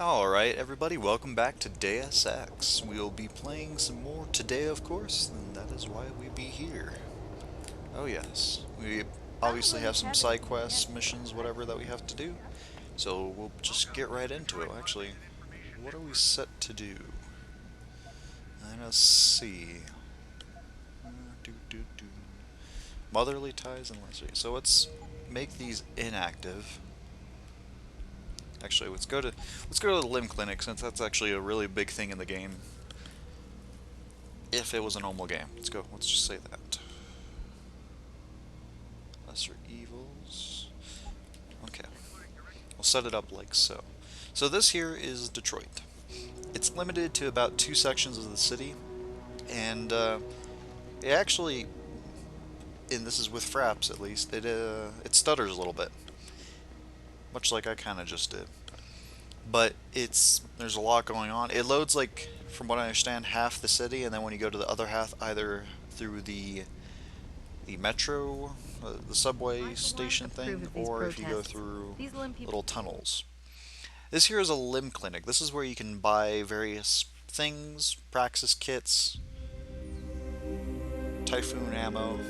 Alright, everybody, welcome back to Deus Ex. We'll be playing some more today, of course, and that is why we be here. Oh, yes. We obviously have some side quests, missions, whatever that we have to do, so we'll just get right into it. Actually, what are we set to do? Let's see. Do, do, do. Motherly ties and let's see. So let's make these inactive. Actually, let's go to the limb clinic since that's actually a really big thing in the game. If it was a normal game. Let's go. Let's just say that. Lesser evils. Okay. We'll set it up like so. So this here is Detroit. It's limited to about 2 sections of the city, and it actually, and this is with Fraps at least, it stutters a little bit, much like I kind of just did. But there's a lot going on. It loads like, from what I understand, half the city, and then when you go to the other half, either through the metro, the subway station thing, or if you go through little tunnels. This here is a limb clinic. This is where you can buy various things, praxis kits, typhoon ammo.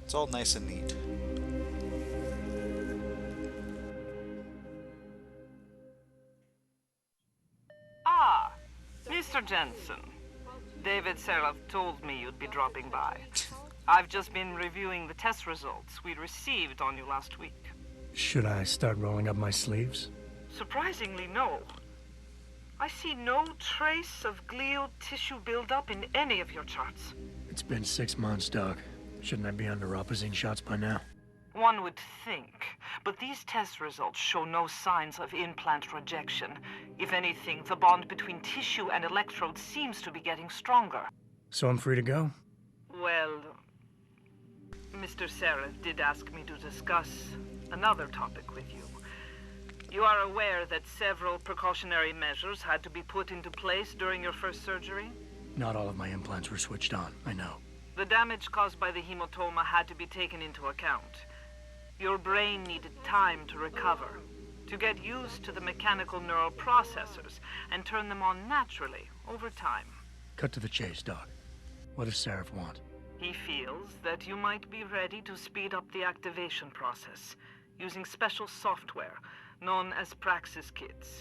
It's all nice and neat. Ah, Mr. Jensen. David Seraph told me you'd be dropping by. I've just been reviewing the test results we received on you last week. Should I start rolling up my sleeves? Surprisingly, no. I see no trace of glial tissue buildup in any of your charts. It's been 6 months, Doc. Shouldn't I be under opposite shots by now? One would think, but these test results show no signs of implant rejection. If anything, the bond between tissue and electrodes seems to be getting stronger. So I'm free to go? Well, Mr. Seraph did ask me to discuss another topic with you. You are aware that several precautionary measures had to be put into place during your first surgery? Not all of my implants were switched on, I know. The damage caused by the hematoma had to be taken into account. Your brain needed time to recover, to get used to the mechanical neural processors and turn them on naturally over time. Cut to the chase, Doc. What does Seraph want? He feels that you might be ready to speed up the activation process using special software known as praxis kits.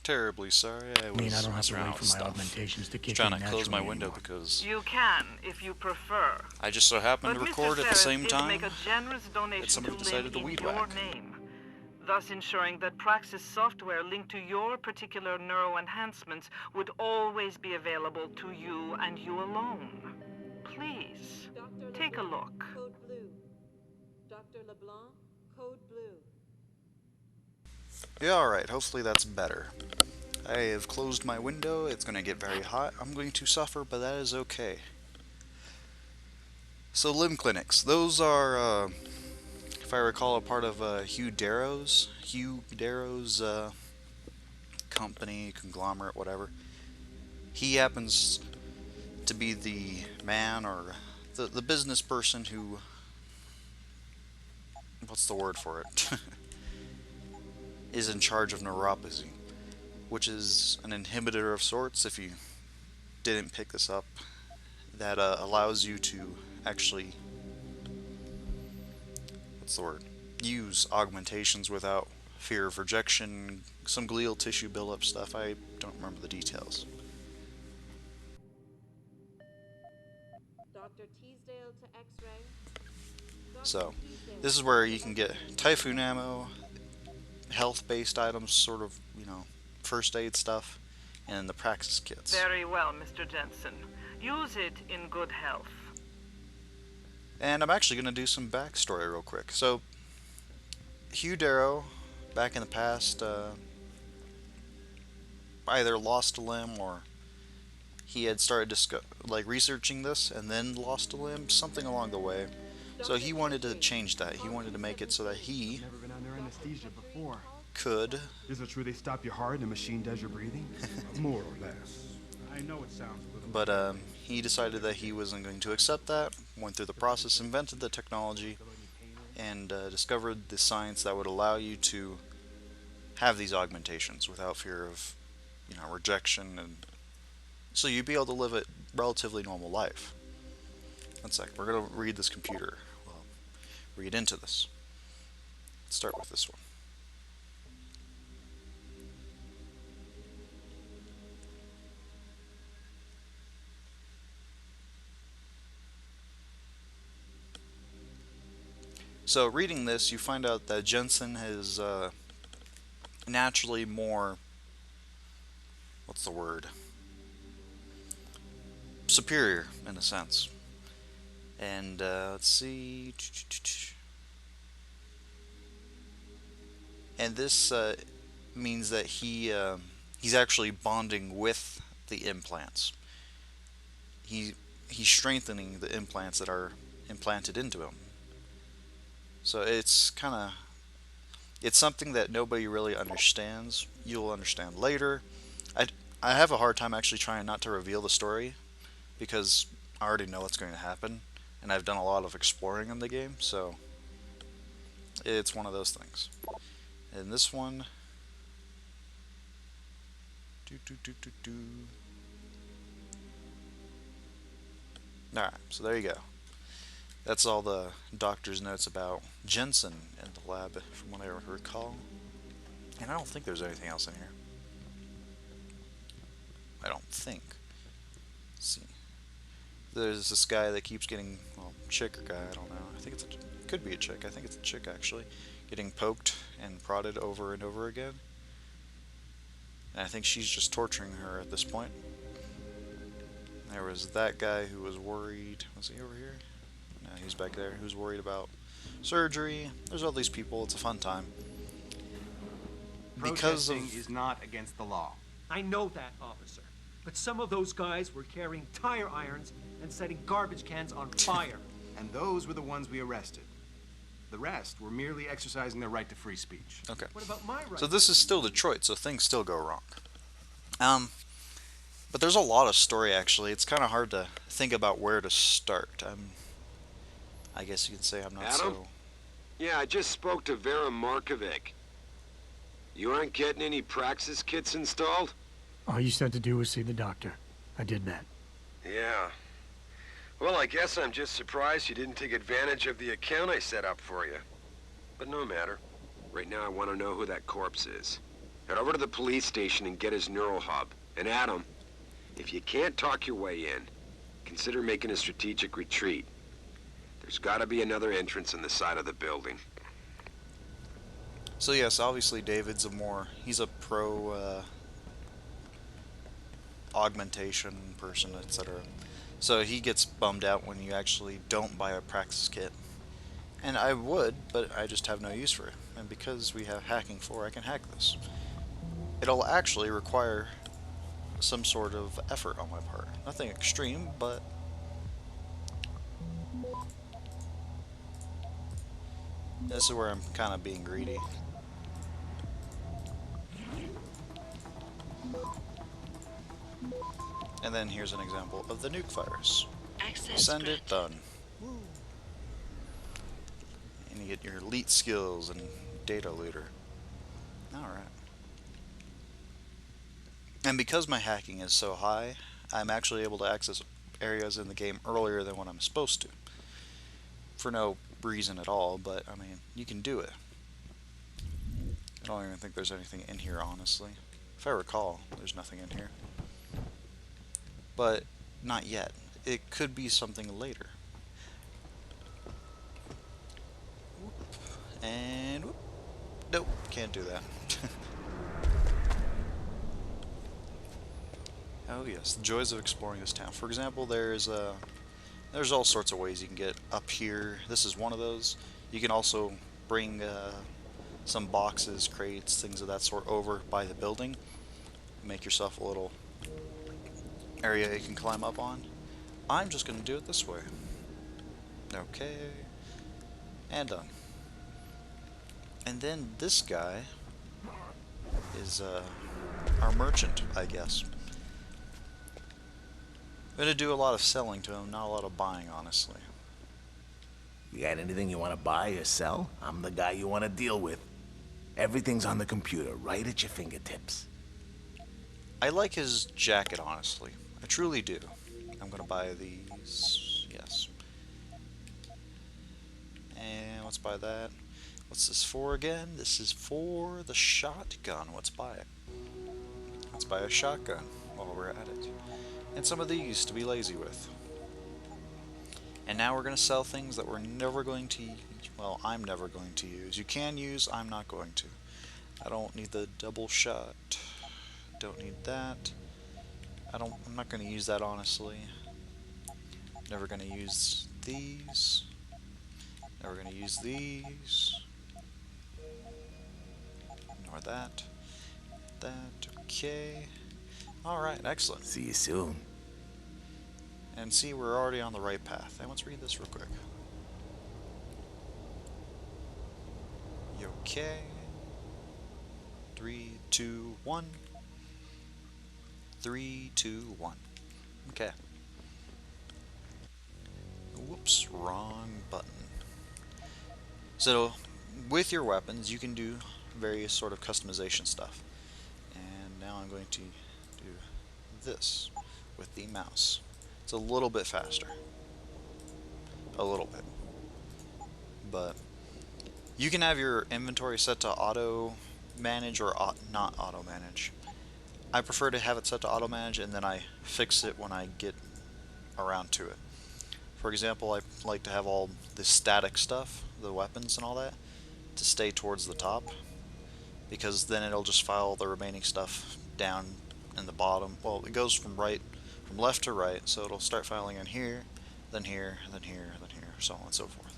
Terribly sorry, I I mean, I was don't have messing to around wait with for my stuff. augmentations to I was kick trying in to close my naturally window anymore. because You can, if you prefer. I just so happened But to Mr. record at the Seraph same did time make a generous that donation somebody to decided Lim to in weed your whack. name, thus ensuring that Praxis software linked to your particular neuro enhancements would always be available to you and you alone. Please, take a look. Code blue. Dr. LeBlanc, code blue. Yeah, alright, hopefully that's better. I have closed my window, it's going to get very hot. I'm going to suffer, but that is okay. So, limb clinics. Those are, if I recall, a part of Hugh Darrow's company, conglomerate, whatever. He happens to be the man or the business person who. What's the word for it? Is in charge of neuropathy, which is an inhibitor of sorts, if you didn't pick this up, that allows you to actually, what's the word, use augmentations without fear of rejection, some glial tissue buildup stuff. I don't remember the details. Dr. Teasdale to X-ray. Dr. So, Teasdale. this is where you can get typhoon ammo, health-based items, sort of, first aid stuff, and the praxis kits. Very well, Mr. Jensen. Use it in good health. And I'm actually going to do some backstory real quick. So, Hugh Darrow, back in the past, either lost a limb or he had started researching this and then lost a limb, something along the way. So he wanted to change that. He wanted to make it so that he Never been under anesthesia before. could, Is it true they stop your heart and the machine does your breathing? More or less. I know it sounds a little. but he decided that he wasn't going to accept that, went through the process, invented the technology, and discovered the science that would allow you to have these augmentations without fear of, rejection, and so you'd be able to live a relatively normal life. One sec, we're going to read this computer. Well, read into this. Let's start with this one. So reading this, you find out that Jensen is naturally more, what's the word? Superior, in a sense. And let's see. And this means that he's actually bonding with the implants. He's strengthening the implants that are implanted into him. So it's something that nobody really understands. You'll understand later. I I have a hard time actually trying not to reveal the story because I already know what's going to happen, and I've done a lot of exploring in the game, so it's one of those things. And this one, Alright, so there you go. That's all the doctor's notes about Jensen in the lab, from what I recall. And I don't think there's anything else in here. I don't think. Let's see. There's this guy that keeps getting, well, chick or guy, I don't know. I think it could be a chick. I think it's a chick, actually. Getting poked and prodded over and over again. And I think she's just torturing her at this point. There was that guy who was worried. Was he over here? No, he's back there. Who's worried about surgery. There's all these people. It's a fun time. Protesting is not against the law. I know that, officer. But some of those guys were carrying tire irons and setting garbage cans on fire. And those were the ones we arrested. The rest were merely exercising their right to free speech. Okay. What about my right? So this is still Detroit, so things still go wrong. But there's a lot of story, actually. It's kind of hard to think about where to start. I guess you could say I'm not Adam? so... Yeah, I just spoke to Vera Markovic. You aren't getting any Praxis kits installed? All you said to do was see the doctor. I did that. Yeah. Well, I guess I'm just surprised you didn't take advantage of the account I set up for you. But no matter. Right now I want to know who that corpse is. Head over to the police station and get his neural hub. And Adam, if you can't talk your way in, consider making a strategic retreat. There's gotta be another entrance in the side of the building. So yes, obviously David's he's a pro augmentation person, etc. So he gets bummed out when you actually don't buy a Praxis kit. And I would, but I just have no use for it. And because we have hacking 4, I can hack this. It'll actually require some sort of effort on my part. Nothing extreme, but... this is where I'm kind of being greedy. And then here's an example of the nuke virus. Send it, done. And you get your elite skills and data looter. Alright. And because my hacking is so high, I'm actually able to access areas in the game earlier than what I'm supposed to. For no reason at all, but I mean, you can do it. I don't even think there's anything in here, honestly. If I recall, there's nothing in here. But not yet. It could be something later. Whoop. And whoop. Nope, can't do that. Oh yes, the joys of exploring this town. For example, there's all sorts of ways you can get up here. This is one of those. You can also bring some boxes, crates, things of that sort over by the building. Make yourself a little area you can climb up on. I'm just going to do it this way. Okay. And done. And then this guy is our merchant, I guess. I'm gonna do a lot of selling to him, not a lot of buying, honestly. You got anything you want to buy or sell? I'm the guy you want to deal with. Everything's on the computer, right at your fingertips. I like his jacket, honestly. I truly do. I'm gonna buy these. Yes. And let's buy that. What's this for again? This is for the shotgun. Let's buy it. Let's buy a shotgun while we're at it. And some of these to be lazy with. And now we're going to sell things that we're never going to, well, I'm never going to use. You can use, I'm not going to. I don't need the double shot. Don't need that. I'm not going to use that, honestly. Never going to use these. Never going to use these. Ignore that. That, okay. Alright, excellent. See you soon. And see, we're already on the right path. And let's read this real quick. You okay? 3, 2, 1. 3, 2, 1. Okay. Whoops, wrong button. So, with your weapons, you can do various sort of customization stuff. And now I'm going to do this with the mouse. It's a little bit faster. A little bit. But you can have your inventory set to auto manage or not auto manage. I prefer to have it set to auto manage and then I fix it when I get around to it. For example, I like to have all the static stuff, the weapons and all that, to stay towards the top, because then it'll just file the remaining stuff down in the bottom. Well, it goes from left to right, so it'll start filing in here, then here, then here, then here, so on and so forth.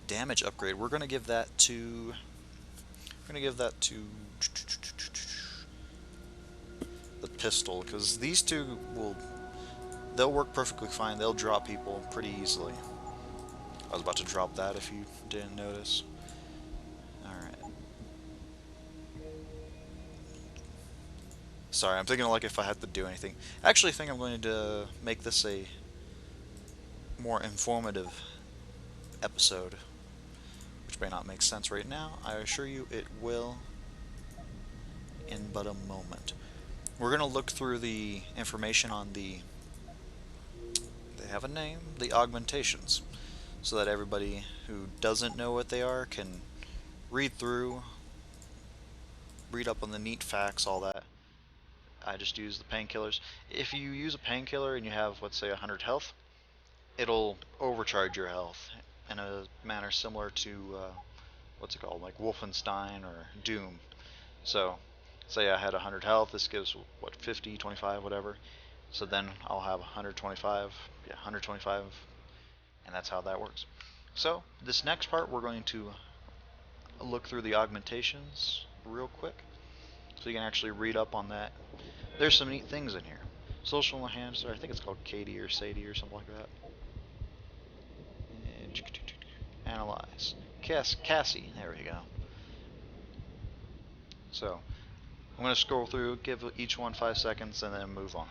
Damage upgrade. We're gonna give that to the pistol, because these two they'll work perfectly fine. They'll drop people pretty easily. I was about to drop that if you didn't notice. Alright. Sorry, I'm thinking like if I had to do anything. I actually think I'm going to make this a more informative episode, which may not make sense right now. I assure you it will in but a moment. We're going to look through the information on they have a name, the augmentations, so that everybody who doesn't know what they are can read up on the neat facts, all that. I just use the painkillers. If you use a painkiller and you have, let's say, 100 health, it'll overcharge your health in a manner similar to, what's it called, like Wolfenstein or Doom. So, say I had 100 health, this gives, what, 50, 25, whatever. So then I'll have 125, yeah, 125, and that's how that works. So, this next part we're going to look through the augmentations real quick, so you can actually read up on that. There's some neat things in here. Social enhancer, I think it's called Katie or Sadie or something like that. And analyze. Cassie, there we go. So, I'm going to scroll through, give each one 5 seconds, and then move on.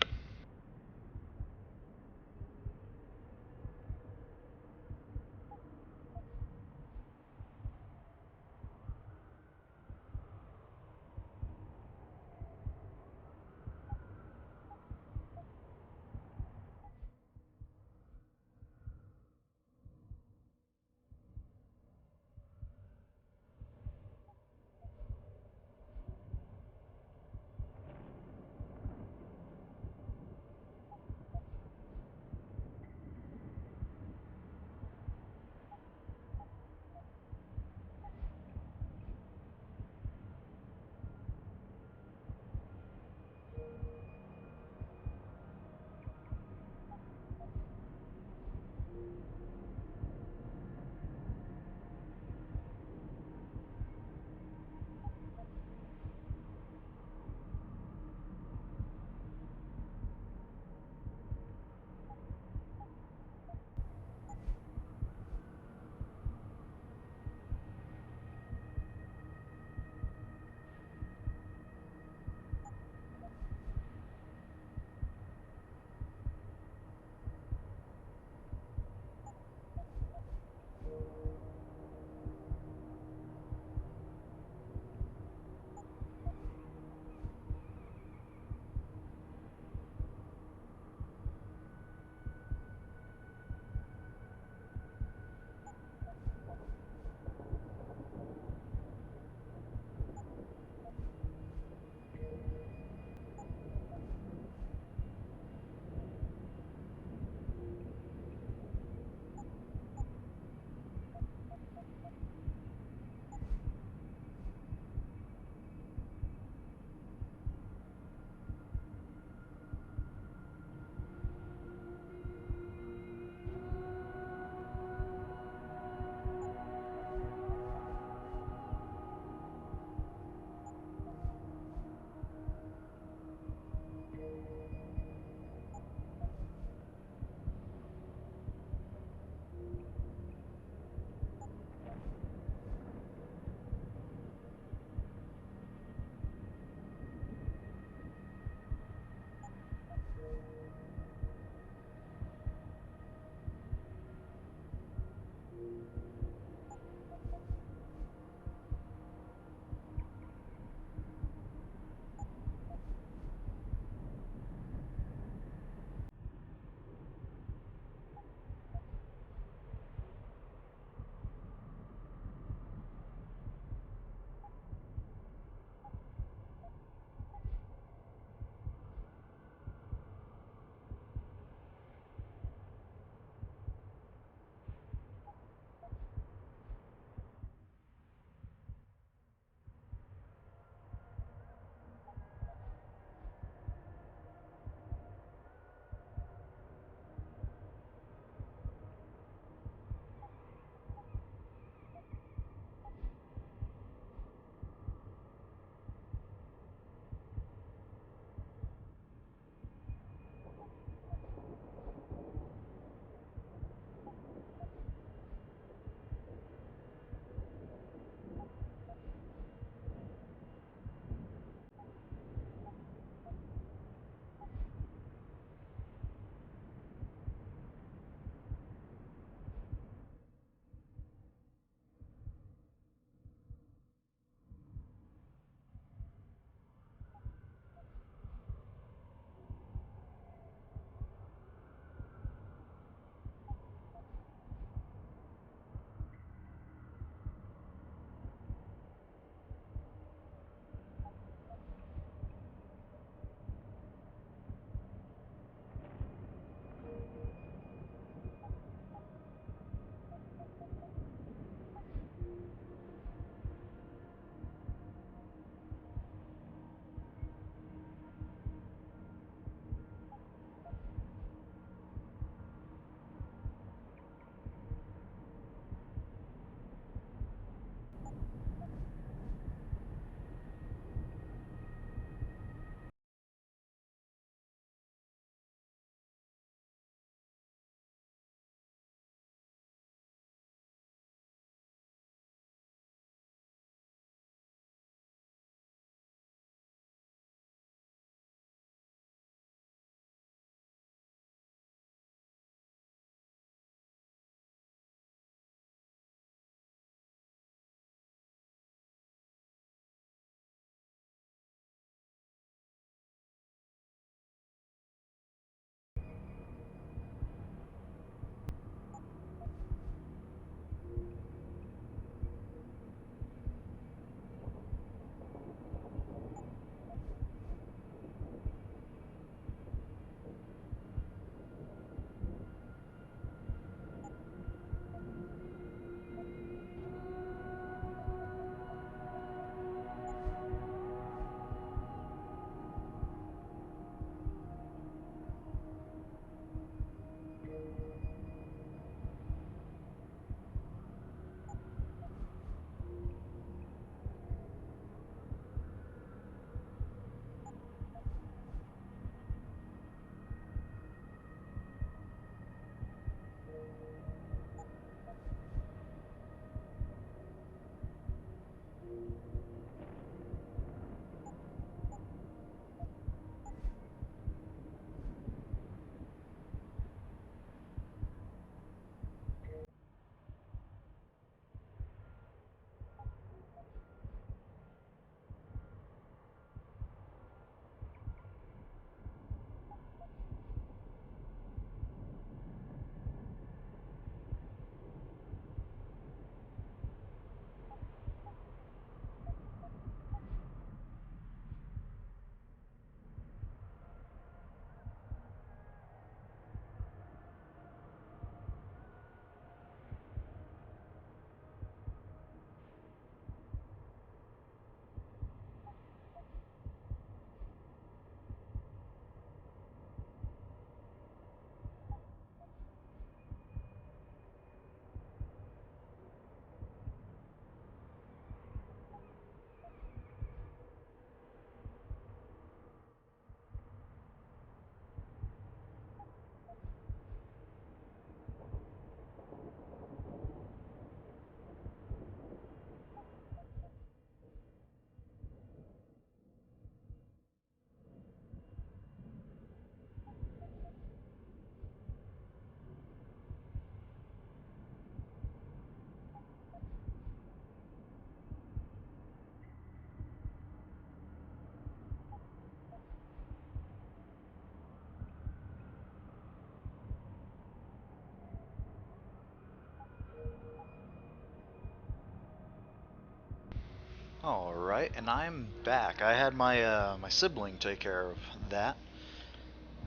Alright, and I'm back. I had my my sibling take care of that.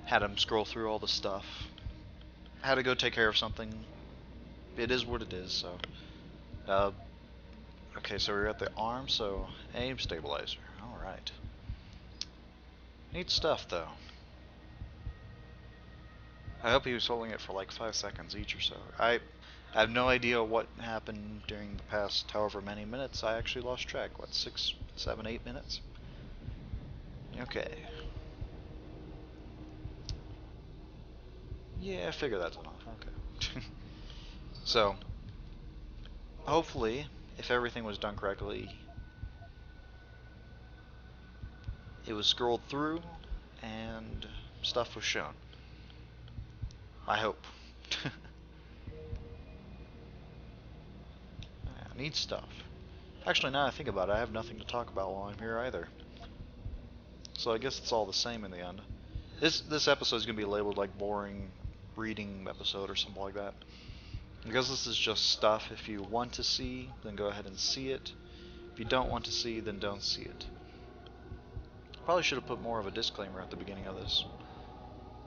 Had him scroll through all the stuff. Had to go take care of something. It is what it is, so. Okay, so we're at the arm, so aim stabilizer. Alright. Neat stuff, though. I hope he was holding it for like 5 seconds each or so. I have no idea what happened during the past however many minutes. I actually lost track. What, 6, 7, 8 minutes? Okay. Yeah, I figure that's enough. Okay. So, hopefully, if everything was done correctly, it was scrolled through and stuff was shown. I hope. Neat stuff. Actually, now I think about it, I have nothing to talk about while I'm here either. So I guess it's all the same in the end. This episode is going to be labeled like boring reading episode or something like that. Because this is just stuff. If you want to see, then go ahead and see it. If you don't want to see, then don't see it. Probably should have put more of a disclaimer at the beginning of this.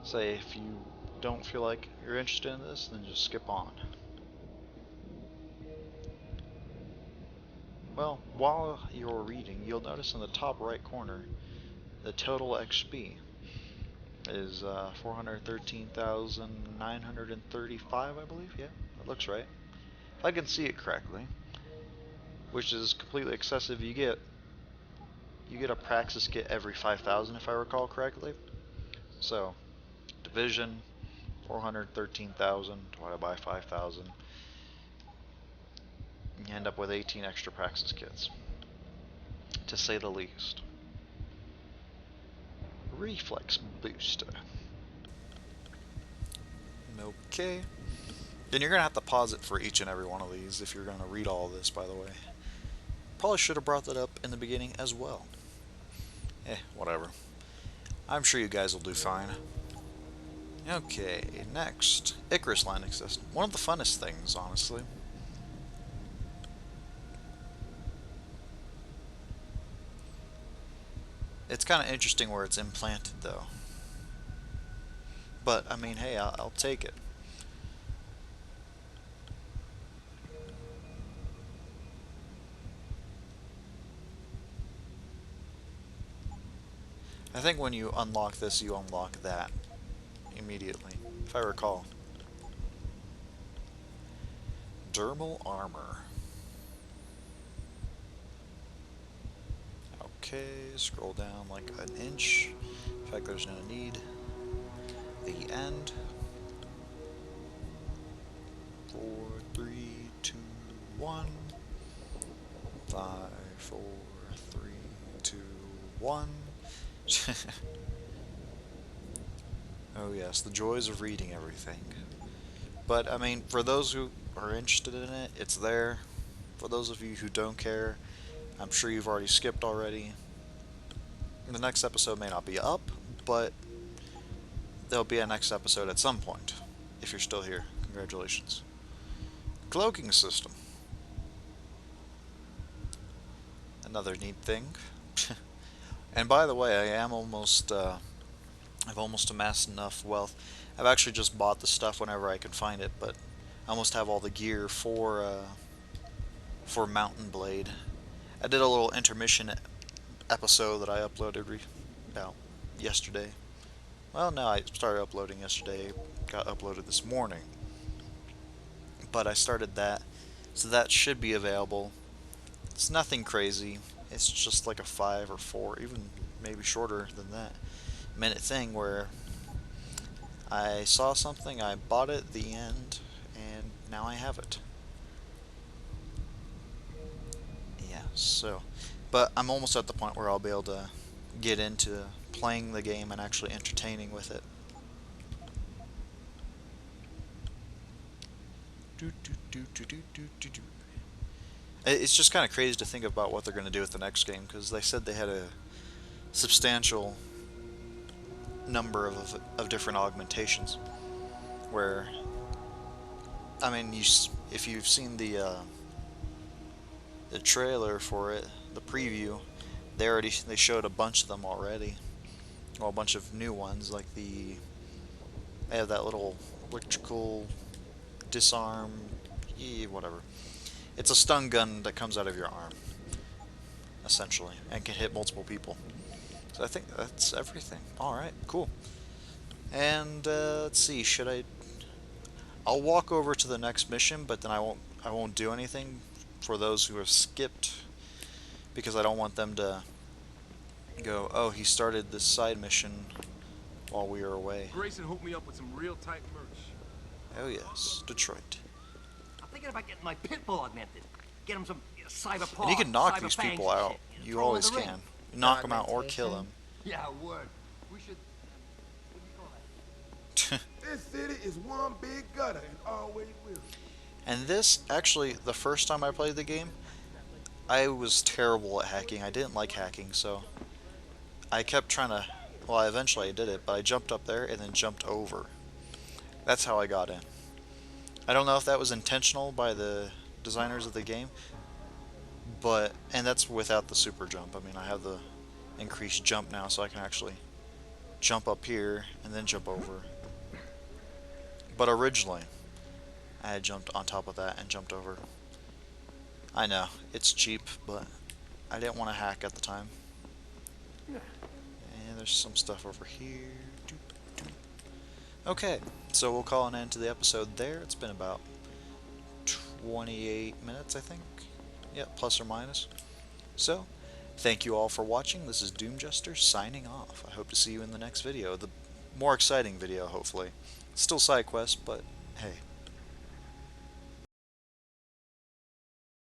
Say if you don't feel like you're interested in this, then just skip on. Well, while you're reading, you'll notice in the top right corner, the total XP is 413,935, I believe. Yeah, that looks right. If I can see it correctly, which is completely excessive. You get a Praxis kit every 5,000, if I recall correctly. So, division 413,000 divided by 5,000. You end up with 18 extra Praxis kits, to say the least. Reflex booster. Okay. Then you're going to have to pause it for each and every one of these if you're going to read all of this, by the way. Probably should have brought that up in the beginning as well. Whatever. I'm sure you guys will do fine. Okay, next. Icarus landing system. One of the funnest things, honestly. It's kind of interesting where it's implanted, though. But, I mean, hey, I'll take it. I think when you unlock this, you unlock that immediately, if I recall. Dermal armor. Okay, scroll down like an inch. In fact, there's no need. The end. 4, 3, 2, 1. 5, 4, 3, 2, 1. Oh yes, the joys of reading everything. But, I mean, for those who are interested in it, it's there. For those of you who don't care, I'm sure you've already skipped already. The next episode may not be up, but there'll be a next episode at some point. If you're still here, congratulations. Cloaking system. Another neat thing. And by the way, I am almost, I've almost amassed enough wealth. I've actually just bought the stuff whenever I can find it, but I almost have all the gear for Mountain Blade. I did a little intermission episode that I uploaded about yesterday. Well, no, I started uploading yesterday, got uploaded this morning. But I started that, so that should be available. It's nothing crazy. It's just like a 5 or 4, even maybe shorter than that, minute thing where I saw something, I bought it, the end, and now I have it. Yeah, so, but I'm almost at the point where I'll be able to get into playing the game and actually entertaining with it. It's just kind of crazy to think about what they're going to do with the next game, because they said they had a substantial number of different augmentations. Where, I mean, if you've seen the trailer for it, the preview, they showed a bunch of them already. Well, a bunch of new ones, like they have that little electrical disarm, whatever. It's a stun gun that comes out of your arm, essentially, and can hit multiple people. So I think that's everything. Alright, cool. And let's see, I'll walk over to the next mission, but then I won't do anything for those who have skipped, because I don't want them to go, oh, he started this side mission while we were away. Grayson hooked me up with some real tight merch. Oh yes, Detroit. I'm thinking about getting my pit bull augmented. Get him some cyber paw. And you can knock cyber these fangs people and out. shit, You throw 'em in always the ring. can. Knock them out or kill them. Yeah, word. We should. What do you call that? This city is one big gutter and always will. And this, actually, the first time I played the game, I was terrible at hacking. I didn't like hacking, so I kept trying to, well, eventually I did it, but I jumped up there and then jumped over. That's how I got in. I don't know if that was intentional by the designers of the game, and that's without the super jump. I mean, I have the increased jump now, so I can actually jump up here and then jump over. But originally, I had jumped on top of that and jumped over. I know, it's cheap, but I didn't want to hack at the time. And there's some stuff over here. Okay, so we'll call an end to the episode there. It's been about 28 minutes, I think. Yep, plus or minus. So, thank you all for watching. This is Doomjester signing off. I hope to see you in the next video. The more exciting video, hopefully. Still side quest, but hey.